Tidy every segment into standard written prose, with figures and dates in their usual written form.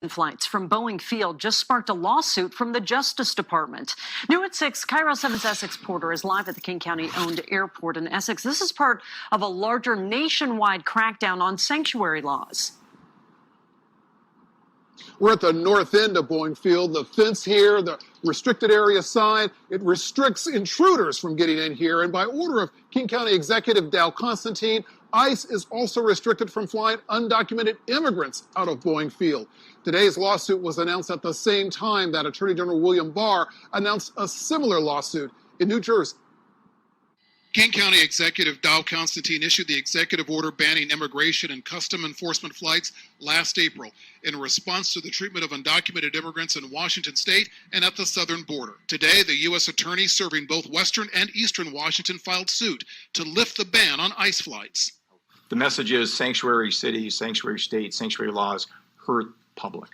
Flights from Boeing Field just sparked a lawsuit from the Justice Department. New at 6, Cairo 7's Essex Porter is live at the King County-owned airport in Essex. This is part of a larger nationwide crackdown on sanctuary laws. We're at the north end of Boeing Field. The fence here, the restricted area sign, it restricts intruders from getting in here. And by order of King County Executive Dow Constantine, ICE is also restricted from flying undocumented immigrants out of Boeing Field. Today's lawsuit was announced at the same time that Attorney General William Barr announced a similar lawsuit in New Jersey. King County Executive Dow Constantine issued the executive order banning immigration and custom enforcement flights last April in response to the treatment of undocumented immigrants in Washington state and at the southern border. Today, the U.S. attorney serving both western and eastern Washington filed suit to lift the ban on ICE flights. The message is sanctuary cities, sanctuary states, sanctuary laws hurt public.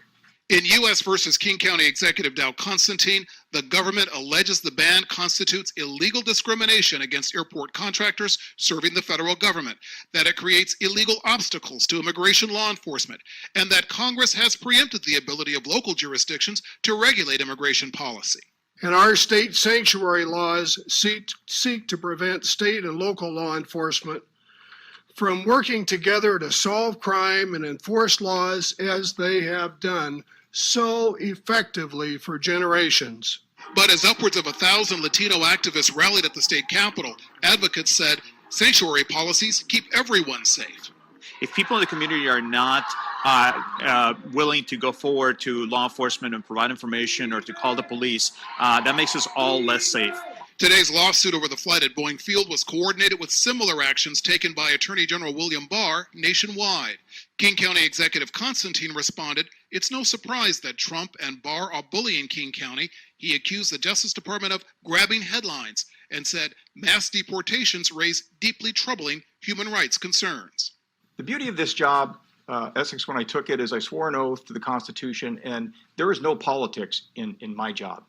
In U.S. versus King County Executive Dow Constantine, the government alleges the ban constitutes illegal discrimination against airport contractors serving the federal government, that it creates illegal obstacles to immigration law enforcement, and that Congress has preempted the ability of local jurisdictions to regulate immigration policy. And our state sanctuary laws seek to prevent state and local law enforcement from working together to solve crime and enforce laws as they have done so effectively for generations. But as upwards of 1,000 Latino activists rallied at the state capitol, advocates said sanctuary policies keep everyone safe. If people in the community are not willing to go forward to law enforcement and provide information or to call the police, that makes us all less safe. Today's lawsuit over the flight at Boeing Field was coordinated with similar actions taken by Attorney General William Barr nationwide. King County Executive Constantine responded, "It's no surprise that Trump and Barr are bullying King County." He accused the Justice Department of grabbing headlines and said mass deportations raise deeply troubling human rights concerns. The beauty of this job, Essex, when I took it, is I swore an oath to the Constitution, and there is no politics in my job.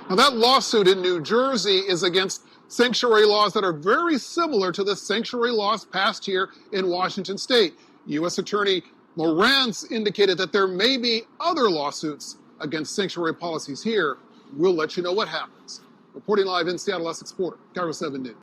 Now, that lawsuit in New Jersey is against sanctuary laws that are very similar to the sanctuary laws passed here in Washington state. U.S. Attorney Moran's indicated that there may be other lawsuits against sanctuary policies here. We'll let you know what happens. Reporting live in Seattle, Essex Porter, Cairo 7 News.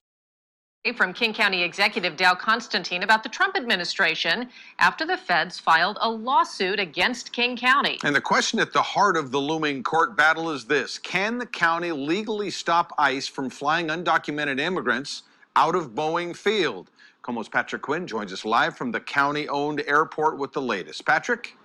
From King County Executive Dow Constantine about the Trump administration after the feds filed a lawsuit against King County. And the question at the heart of the looming court battle is this: can the county legally stop ICE from flying undocumented immigrants out of Boeing Field? KOMO's Patrick Quinn joins us live from the county-owned airport with the latest. Patrick?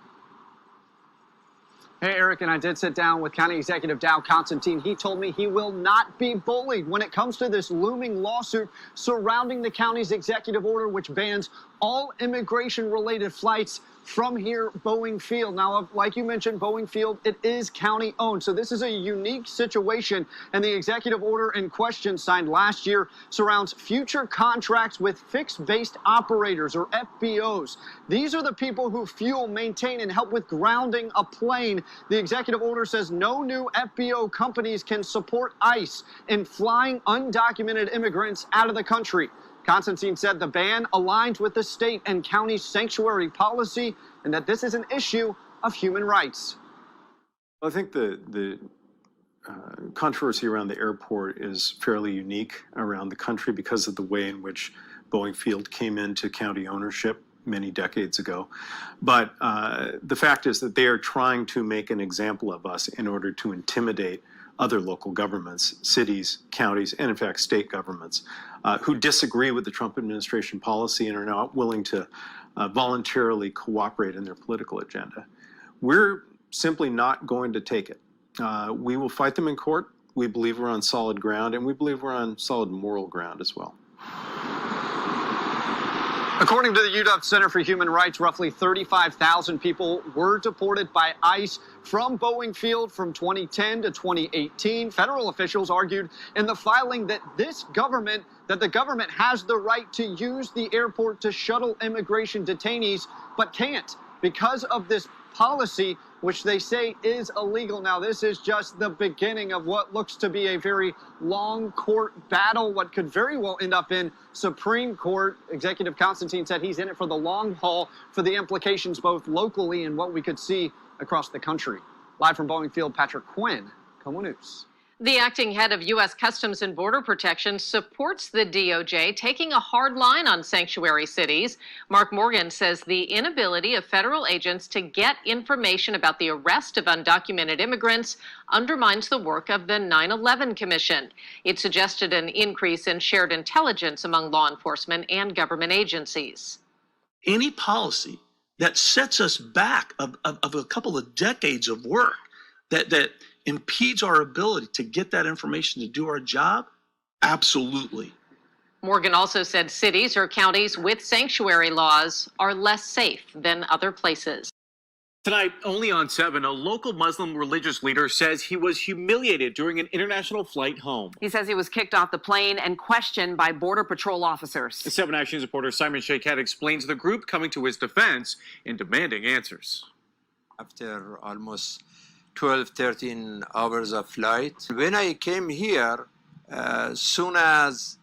Hey, Eric, and I did sit down with County Executive Dow Constantine. He told me he will not be bullied when it comes to this looming lawsuit surrounding the county's executive order, which bans all immigration-related flights from here, Boeing Field. Now, like you mentioned, Boeing Field, it is county-owned, so this is a unique situation, and the executive order in question signed last year surrounds future contracts with fixed-based operators, or FBOs. These are the people who fuel, maintain, and help with grounding a plane. The executive order says no new FBO companies can support ICE in flying undocumented immigrants out of the country. Constantine said the ban aligns with the state and county sanctuary policy and that this is an issue of human rights. I think the controversy around the airport is fairly unique around the country because of the way in which Boeing Field came into county ownership many decades ago. But the fact is that they are trying to make an example of us in order to intimidate other local governments, cities, counties, and in fact state governments who disagree with the Trump administration policy and are not willing to voluntarily cooperate in their political agenda. We're simply not going to take it. We will fight them in court. We believe we're on solid ground, and we believe we're on solid moral ground as well. According to the UW Center for Human Rights, roughly 35,000 people were deported by ICE from Boeing Field from 2010 to 2018. Federal officials argued in the filing that the government has the right to use the airport to shuttle immigration detainees, but can't because of this policy, which they say is illegal. Now, this is just the beginning of what looks to be a very long court battle, what could very well end up in Supreme Court. Executive Constantine said he's in it for the long haul, for the implications both locally and what we could see across the country. Live from Boeing Field, Patrick Quinn, KOMO News. The acting head of U.S. Customs and Border Protection supports the DOJ taking a hard line on sanctuary cities. Mark Morgan says the inability of federal agents to get information about the arrest of undocumented immigrants undermines the work of the 9/11 Commission. It suggested an increase in shared intelligence among law enforcement and government agencies. Any policy that sets us back of a couple of decades of work that impedes our ability to get that information to do our job? Absolutely. Morgan also said cities or counties with sanctuary laws are less safe than other places. Tonight, only on 7, a local Muslim religious leader says he was humiliated during an international flight home. He says he was kicked off the plane and questioned by Border Patrol officers. The 7 Action News reporter Simon Shaykhat explains the group coming to his defense and demanding answers. After almost 12, 13 hours of flight. When I came here, soon as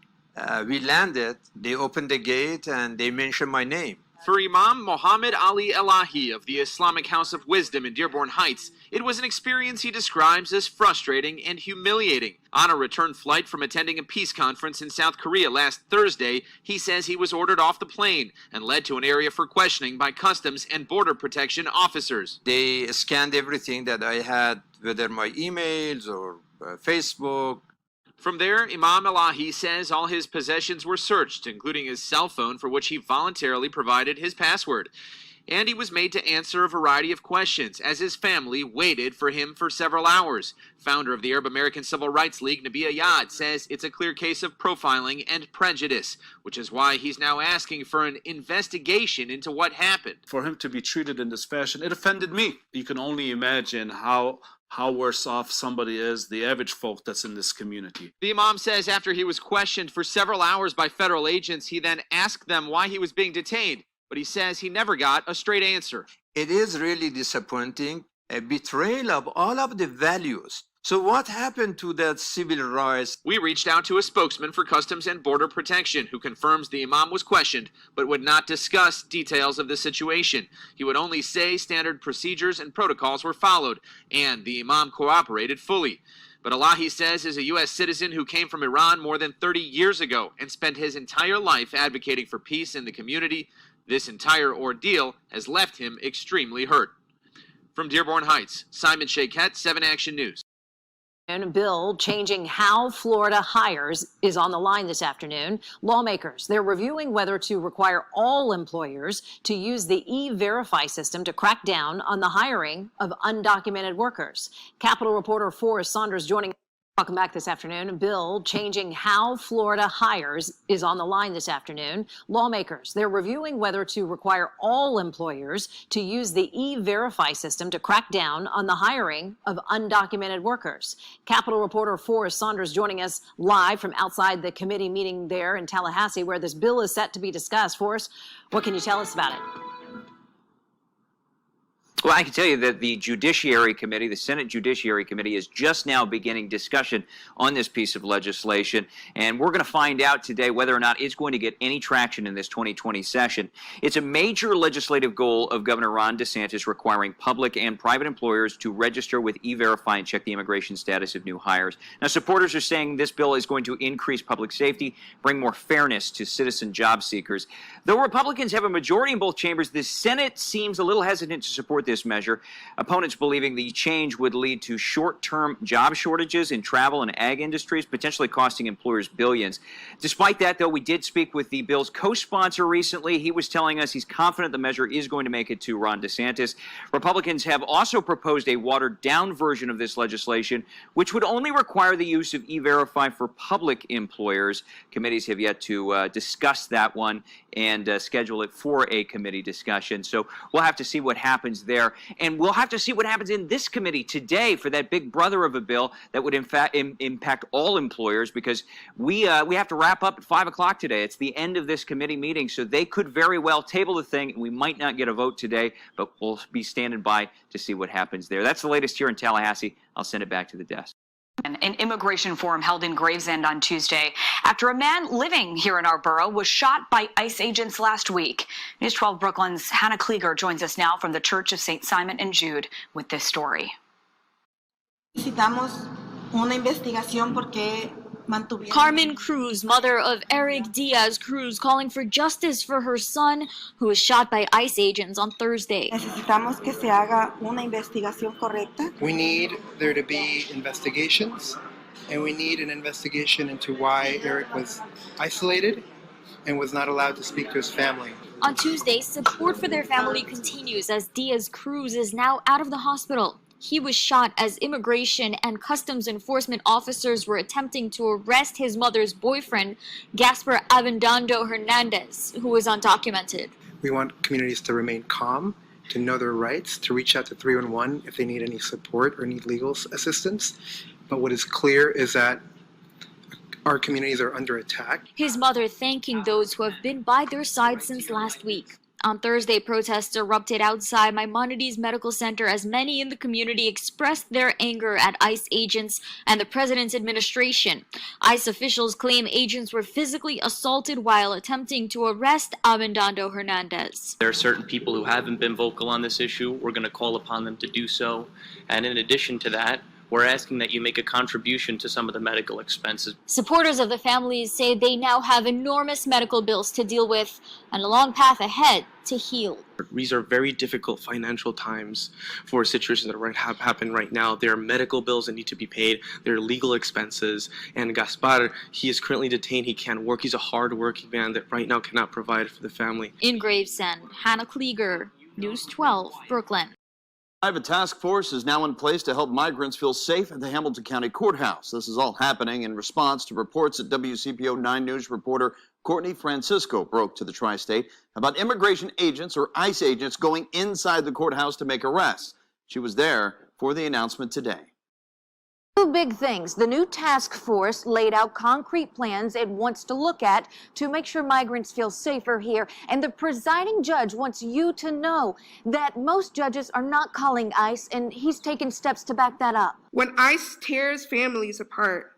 we landed, they opened the gate and they mentioned my name. For Imam Mohammed Ali Elahi of the Islamic House of Wisdom in Dearborn Heights, it was an experience he describes as frustrating and humiliating. On a return flight from attending a peace conference in South Korea last Thursday, he says he was ordered off the plane and led to an area for questioning by Customs and Border Protection officers. They scanned everything that I had, whether my emails or Facebook. From there, Imam Elahi says all his possessions were searched, including his cell phone, for which he voluntarily provided his password. And he was made to answer a variety of questions as his family waited for him for several hours. Founder of the Arab American Civil Rights League, Nabiya Yad, says it's a clear case of profiling and prejudice, which is why he's now asking for an investigation into what happened. For him to be treated in this fashion, it offended me. You can only imagine how worse off somebody is, the average folk that's in this community. The Imam says after he was questioned for several hours by federal agents, he then asked them why he was being detained. But he says he never got a straight answer. It is really disappointing, a betrayal of all of the values. So what happened to that civil rights? We reached out to a spokesman for Customs and Border Protection who confirms the Imam was questioned but would not discuss details of the situation. He would only say standard procedures and protocols were followed, and the Imam cooperated fully. But Elahi says is a U.S. citizen who came from Iran more than 30 years ago and spent his entire life advocating for peace in the community. This entire ordeal has left him extremely hurt. From Dearborn Heights, Simon Shaykhat, 7 Action News. And a bill changing how Florida hires is on the line this afternoon. Lawmakers, they're reviewing whether to require all employers to use the E-Verify system to crack down on the hiring of undocumented workers. Capitol reporter Forrest Saunders joining us. Welcome back this afternoon. A bill changing how Florida hires is on the line this afternoon. Lawmakers, they're reviewing whether to require all employers to use the E-Verify system to crack down on the hiring of undocumented workers. Capitol reporter Forrest Saunders joining us live from outside the committee meeting there in Tallahassee where this bill is set to be discussed. Forrest, what can you tell us about it? Well, I can tell you that the Judiciary Committee, the Senate Judiciary Committee, is just now beginning discussion on this piece of legislation, and we're going to find out today whether or not it's going to get any traction in this 2020 session. It's a major legislative goal of Governor Ron DeSantis requiring public and private employers to register with E-Verify and check the immigration status of new hires. Now, supporters are saying this bill is going to increase public safety, bring more fairness to citizen job seekers. Though Republicans have a majority in both chambers, the Senate seems a little hesitant to support this measure. Opponents believing the change would lead to short-term job shortages in travel and ag industries, potentially costing employers billions. Despite that, though, we did speak with the bill's co-sponsor recently. He was telling us he's confident the measure is going to make it to Ron DeSantis. Republicans have also proposed a watered-down version of this legislation, which would only require the use of E-Verify for public employers. Committees have yet to discuss that one and schedule it for a committee discussion. So we'll have to see what happens there. there. And we'll have to see what happens in this committee today for that big brother of a bill that would in fact impact all employers, because we have to wrap up at 5 o'clock today. It's the end of this committee meeting, so they could very well table the thing, and we might not get a vote today, but we'll be standing by to see what happens there. That's the latest here in Tallahassee. I'll send it back to the desk. An immigration forum held in Gravesend on Tuesday after a man living here in our borough was shot by ICE agents last week. News 12 Brooklyn's Hannah Klieger joins us now from the Church of St. Simon and Jude with this story. Necesitamos una investigación porque Carmen Cruz, mother of Eric Diaz Cruz, calling for justice for her son who was shot by ICE agents on Thursday. Necesitamos que se haga una investigación correcta. We need there to be investigations, and we need an investigation into why Eric was isolated and was not allowed to speak to his family. On Tuesday, support for their family continues as Diaz Cruz is now out of the hospital. He was shot as immigration and customs enforcement officers were attempting to arrest his mother's boyfriend, Gaspar Avendando Hernandez, who was undocumented. We want communities to remain calm, to know their rights, to reach out to 311 if they need any support or need legal assistance. But what is clear is that our communities are under attack. His mother thanking those who have been by their side since last week. On Thursday, protests erupted outside Maimonides Medical Center as many in the community expressed their anger at ICE agents and the president's administration. ICE officials claim agents were physically assaulted while attempting to arrest Avendando Hernandez. There are certain people who haven't been vocal on this issue. We're going to call upon them to do so. And in addition to that, we're asking that you make a contribution to some of the medical expenses. Supporters of the families say they now have enormous medical bills to deal with and a long path ahead to heal. These are very difficult financial times for situations that happen right now. There are medical bills that need to be paid. There are legal expenses. And Gaspar, he is currently detained. He can't work. He's a hard-working man that right now cannot provide for the family. In Gravesend, Hannah Klieger, News 12, Brooklyn. A task force is now in place to help migrants feel safe at the Hamilton County Courthouse. This is all happening in response to reports that WCPO 9 News reporter Courtney Francisco broke to the Tri-State about immigration agents or ICE agents going inside the courthouse to make arrests. She was there for the announcement today. Two big things. The new task force laid out concrete plans it wants to look at to make sure migrants feel safer here. And the presiding judge wants you to know that most judges are not calling ICE, and he's taken steps to back that up. When ICE tears families apart,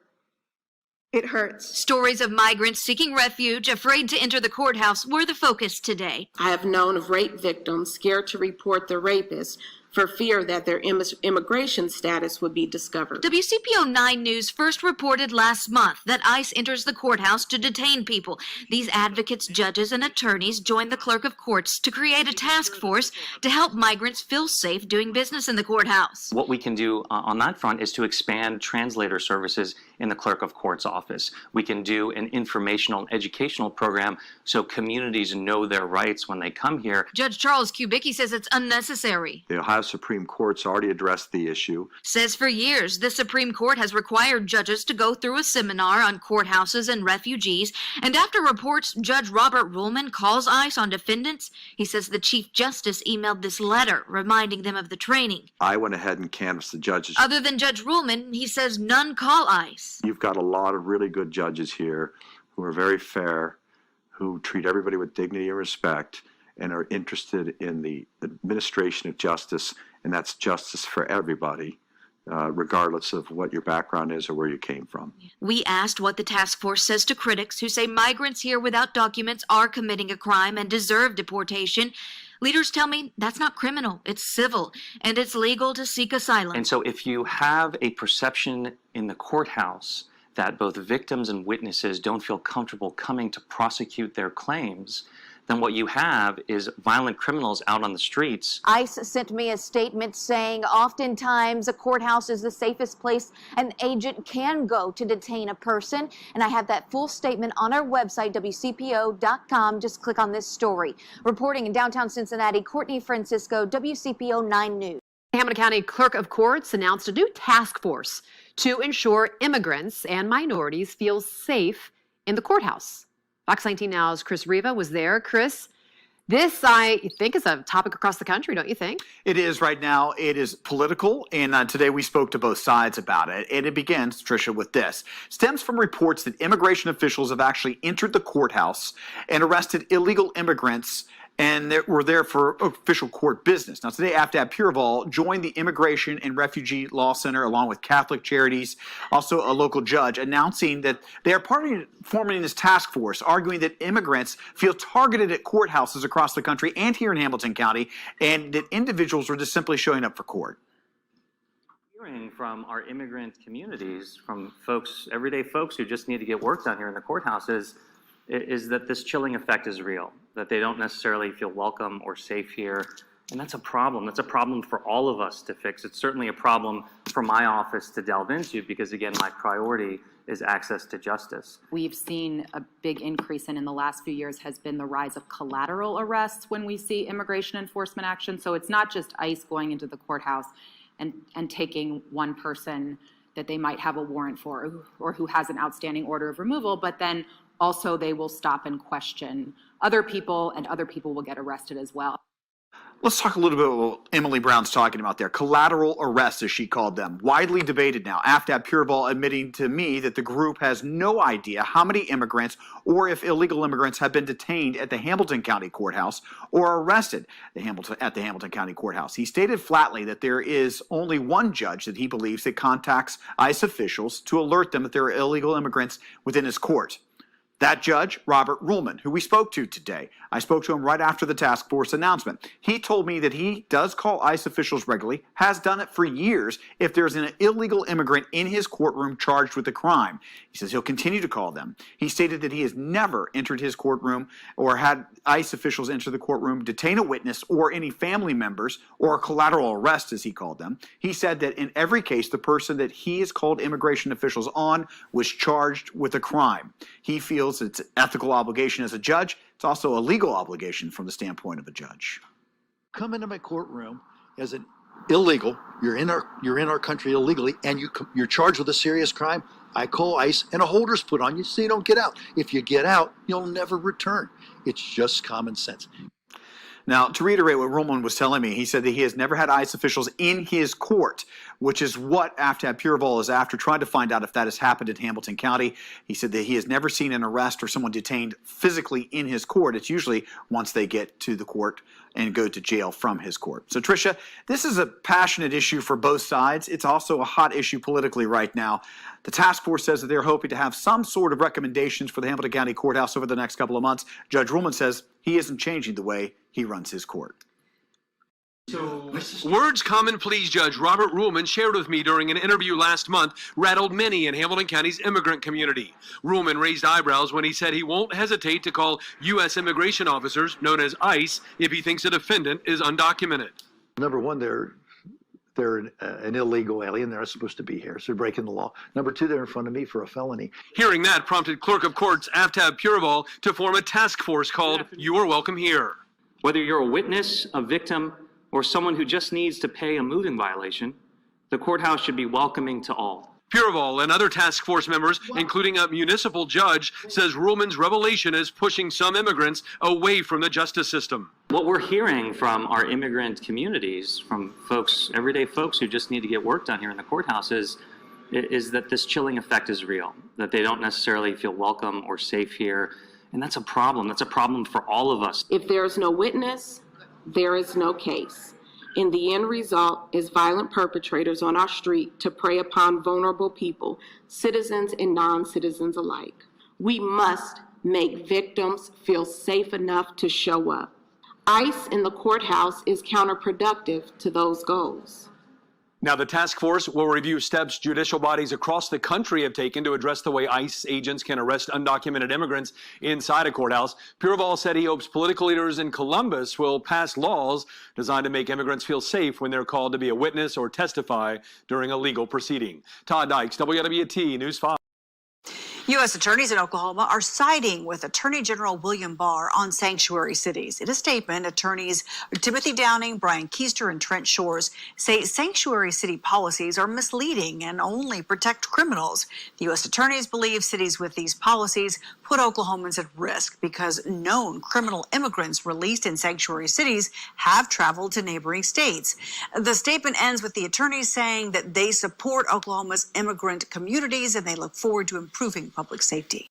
it hurts. Stories of migrants seeking refuge, afraid to enter the courthouse, were the focus today. I have known of rape victims scared to report the rapist for fear that their immigration status would be discovered. WCPO 9 News first reported last month that ICE enters the courthouse to detain people. These advocates, judges, and attorneys joined the clerk of courts to create a task force to help migrants feel safe doing business in the courthouse. What we can do on that front is to expand translator services in the clerk of court's office. We can do an informational and educational program so communities know their rights when they come here. Judge Charles Kubicki says it's unnecessary. The Ohio Supreme Court's already addressed the issue. Says for years, the Supreme Court has required judges to go through a seminar on courthouses and refugees. And after reports Judge Robert Ruhlman calls ICE on defendants, he says the Chief Justice emailed this letter reminding them of the training. I went ahead and canvassed the judges. Other than Judge Ruhlman, he says none call ICE. You've got a lot of really good judges here who are very fair, who treat everybody with dignity and respect, and are interested in the administration of justice, and that's justice for everybody, regardless of what your background is or where you came from. We asked what the task force says to critics who say migrants here without documents are committing a crime and deserve deportation. Leaders tell me that's not criminal, it's civil, and it's legal to seek asylum. And so if you have a perception in the courthouse that both victims and witnesses don't feel comfortable coming to prosecute their claims, then what you have is violent criminals out on the streets. ICE sent me a statement saying oftentimes a courthouse is the safest place an agent can go to detain a person. And I have that full statement on our website, WCPO.com. Just click on this story. Reporting in downtown Cincinnati, Courtney Francisco, WCPO 9 News. Hamilton County Clerk of Courts announced a new task force to ensure immigrants and minorities feel safe in the courthouse. Fox 19 Now's Chris Riva was there. Chris, This, I think, is a topic across the country, don't you think? It is right now. It is political, and today we spoke to both sides about it. And it begins, Tricia, with this. Stems from reports that immigration officials have actually entered the courthouse and arrested illegal immigrants and they were there for official court business. Now, today, Aftab Purival joined the Immigration and Refugee Law Center along with Catholic Charities, also a local judge, announcing that they are forming this task force, arguing that immigrants feel targeted at courthouses across the country and here in Hamilton County, and that individuals are just simply showing up for court. Hearing from our immigrant communities, from folks, everyday folks who just need to get work done here in the courthouses, is that this chilling effect is real, that they don't necessarily feel welcome or safe here. And that's a problem. That's a problem for all of us to fix. It's certainly a problem for my office to delve into because, again, my priority is access to justice. We've seen a big increase in the last few years has been the rise of collateral arrests when we see immigration enforcement action. So it's not just ICE going into the courthouse and taking one person that they might have a warrant for or who has an outstanding order of removal, but then also they will stop and question other people, and other people will get arrested as well. Let's talk a little bit about what Emily Brown's talking about there. Collateral arrests, as she called them. Widely debated now. Aftab Purival admitting to me that the group has no idea how many immigrants or if illegal immigrants have been detained at the Hamilton County Courthouse or arrested at the Hamilton County Courthouse. He stated flatly that there is only one judge that he believes that contacts ICE officials to alert them that there are illegal immigrants within his court. That judge, Robert Ruhlman, who we spoke to today. I spoke to him right after the task force announcement. He told me that he does call ICE officials regularly, has done it for years if there's an illegal immigrant in his courtroom charged with a crime. He says he'll continue to call them. He stated that he has never entered his courtroom or had ICE officials enter the courtroom, detain a witness or any family members, or a collateral arrest, as he called them. He said that in every case, the person that he has called immigration officials on was charged with a crime. He feels it's an ethical obligation as a judge. It's also a legal obligation from the standpoint of a judge. Come into my courtroom as an illegal. You're in our country illegally, and you're charged with a serious crime. I call ICE, and a holder's put on you so you don't get out. If you get out, you'll never return. It's just common sense. Now, to reiterate what Ruhlman was telling me, he said that he has never had ICE officials in his court, which is what Aftab Purival is after, trying to find out if that has happened in Hamilton County. He said that he has never seen an arrest or someone detained physically in his court. It's usually once they get to the court and go to jail from his court. So, Tricia, this is a passionate issue for both sides. It's also a hot issue politically right now. The task force says that they're hoping to have some sort of recommendations for the Hamilton County Courthouse over the next couple of months. Judge Ruhlman says he isn't changing the way he runs his court. Words Common Pleas Judge Robert Ruhlman shared with me during an interview last month rattled many in Hamilton County's immigrant community. Ruhlman raised eyebrows when he said he won't hesitate to call U.S. immigration officers, known as ICE, if he thinks a defendant is undocumented. Number one, they're an illegal alien. They're not supposed to be here, so they're breaking the law. Number two, they're in front of me for a felony. Hearing that prompted Clerk of Courts Aftab Purival to form a task force called You Are Welcome Here. Whether you're a witness, a victim, or someone who just needs to pay a moving violation, the courthouse should be welcoming to all. Purival and other task force members, including a municipal judge, says Ruhlman's revelation is pushing some immigrants away from the justice system. What we're hearing from our immigrant communities, from folks, everyday folks who just need to get work done here in the courthouse, is that this chilling effect is real, that they don't necessarily feel welcome or safe here. And that's a problem. That's a problem for all of us. If there is no witness, there is no case. And the end result is violent perpetrators on our street to prey upon vulnerable people, citizens and non-citizens alike. We must make victims feel safe enough to show up. ICE in the courthouse is counterproductive to those goals. Now, the task force will review steps judicial bodies across the country have taken to address the way ICE agents can arrest undocumented immigrants inside a courthouse. Purival said he hopes political leaders in Columbus will pass laws designed to make immigrants feel safe when they're called to be a witness or testify during a legal proceeding. Todd Dykes, WWT News 5. U.S. attorneys in Oklahoma are siding with Attorney General William Barr on sanctuary cities. In a statement, attorneys Timothy Downing, Brian Keister, and Trent Shores say sanctuary city policies are misleading and only protect criminals. The U.S. attorneys believe cities with these policies put Oklahomans at risk because known criminal immigrants released in sanctuary cities have traveled to neighboring states. The statement ends with the attorneys saying that they support Oklahoma's immigrant communities and they look forward to improving public safety.